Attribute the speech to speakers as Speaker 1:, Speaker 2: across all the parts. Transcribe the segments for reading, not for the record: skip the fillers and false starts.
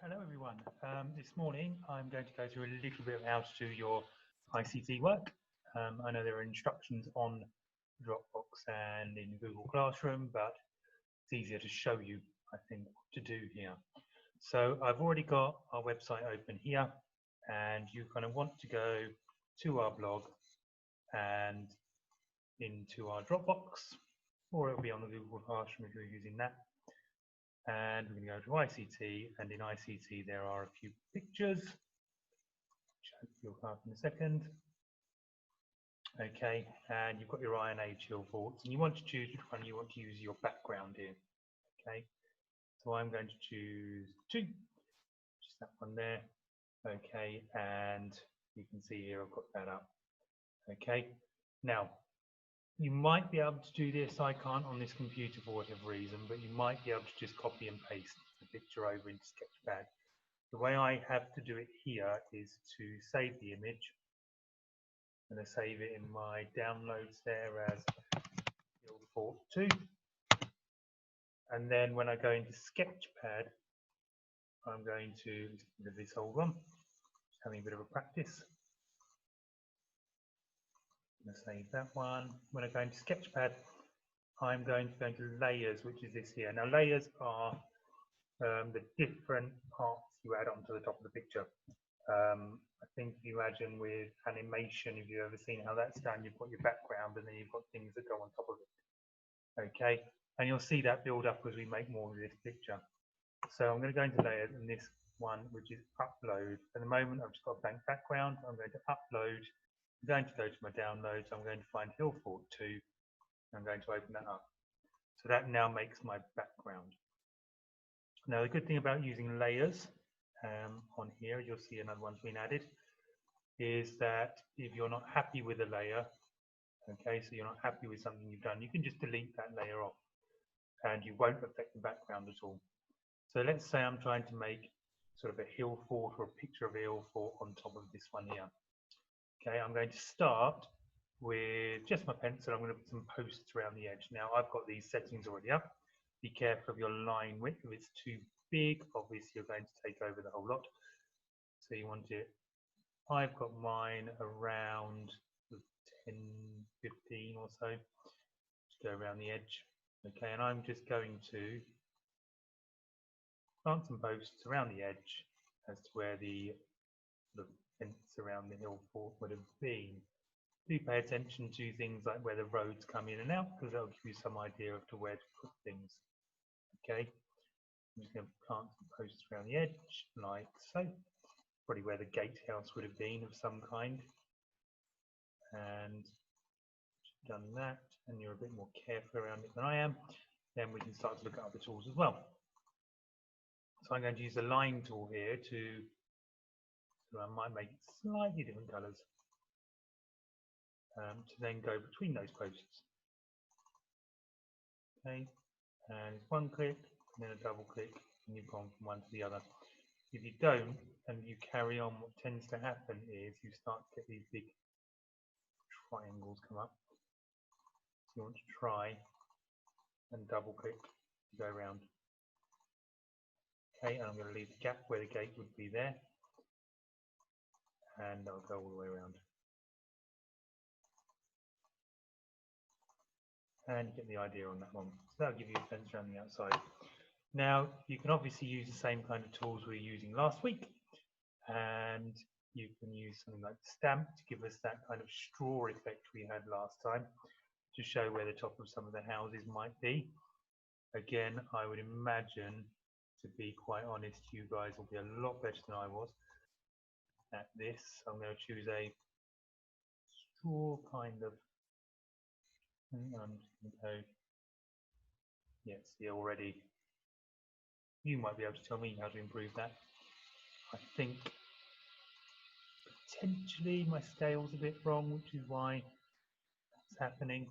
Speaker 1: Hello everyone. This morning I'm going to go through a little bit of how to do your ICT work. I know there are instructions on Dropbox and in Google Classroom, but it's easier to show you, I think, what to do here. So I've already got our website open here, and you kind of want to go to our blog and into our Dropbox, or it'll be on the Google Classroom if you're using that. And we're going to go to ICT, and in ICT there are a few pictures, which hopefully you'll come up in a second. Okay, and you've got your Iron-Age hill forts, and you want to choose which one you want to use your background in. Okay, so I'm going to choose 2, just that one there. Okay, and you can see here I've got that up. Okay, now you might be able to do this. I can't on this computer for whatever reason, but you might be able to just copy and paste the picture over into Sketchpad. The way I have to do it here is to save the image. I'm going to save it in my downloads there as Hill Fort 2. And then when I go into Sketchpad, I'm going to do this old one, just having a bit of a practice. I'm going to save that one. When I go into Sketchpad, I'm going to go into layers, which is this here. Now layers are the different parts you add onto the top of the picture. I think if you imagine with animation, if you've ever seen how that's done, you've got your background and then you've got things that go on top of it. Okay, and you'll see that build up as we make more of this picture. So I'm going to go into layers, and this one, which is upload. At the moment, I've just got a blank background. I'm going to upload. I'm going to go to my downloads. I'm going to find Hill Fort 2. I'm going to open that up. So that now makes my background. Now the good thing about using layers on here, you'll see another one's been added, is that if you're not happy with a layer, okay, so you're not happy with something you've done, you can just delete that layer off and you won't affect the background at all. So let's say I'm trying to make sort of a hill fort or a picture of a hill fort on top of this one here. Okay, I'm going to start with just my pencil. I'm going to put some posts around the edge. Now I've got these settings already up. Be careful of your line width. If it's too big, obviously you're going to take over the whole lot. So you want it, I've got mine around 10, 15 or so. Just go around the edge. Okay, and I'm just going to plant some posts around the edge as to where the fence around the hill fort would have been. Do pay attention to things like where the roads come in and out, because that'll give you some idea of to where to put things. Okay, I'm just going to plant some posts around the edge, like so. Probably where the gatehouse would have been of some kind. And done that, and you're a bit more careful around it than I am, then we can start to look at other tools as well. So I'm going to use the line tool here so I might make it slightly different colours. To then go between those posts. Okay, and it's one click and then a double click, and you've gone from one to the other. If you don't and you carry on, what tends to happen is you start to get these big triangles come up. So you want to try and double click to go around. Okay, and I'm going to leave the gap where the gate would be there, and I'll go all the way around. And you get the idea on that one. So that'll give you a fence around the outside. Now you can obviously use the same kind of tools we were using last week, and you can use something like stamp to give us that kind of straw effect we had last time, to show where the top of some of the houses might be. Again, I would imagine, to be quite honest, you guys will be a lot better than I was at this. I'm going to choose a straw kind of. I'm just going to go. Yes, yeah, already. You might be able to tell me how to improve that. I think potentially my scale's a bit wrong, which is why that's happening.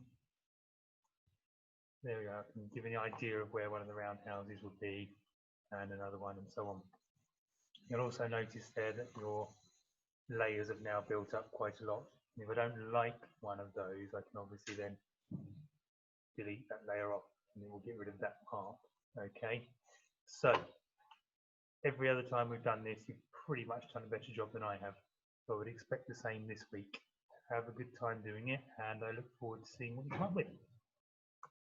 Speaker 1: There we go. I can give you an idea of where one of the roundhouses would be, and another one, and so on. You'll also notice there that your layers have now built up quite a lot. If I don't like one of those, I can obviously then delete that layer off, and it will get rid of that part. Okay, so every other time we've done this, you've pretty much done a better job than I have. So I would expect the same this week. Have a good time doing it, and I look forward to seeing what you come up with.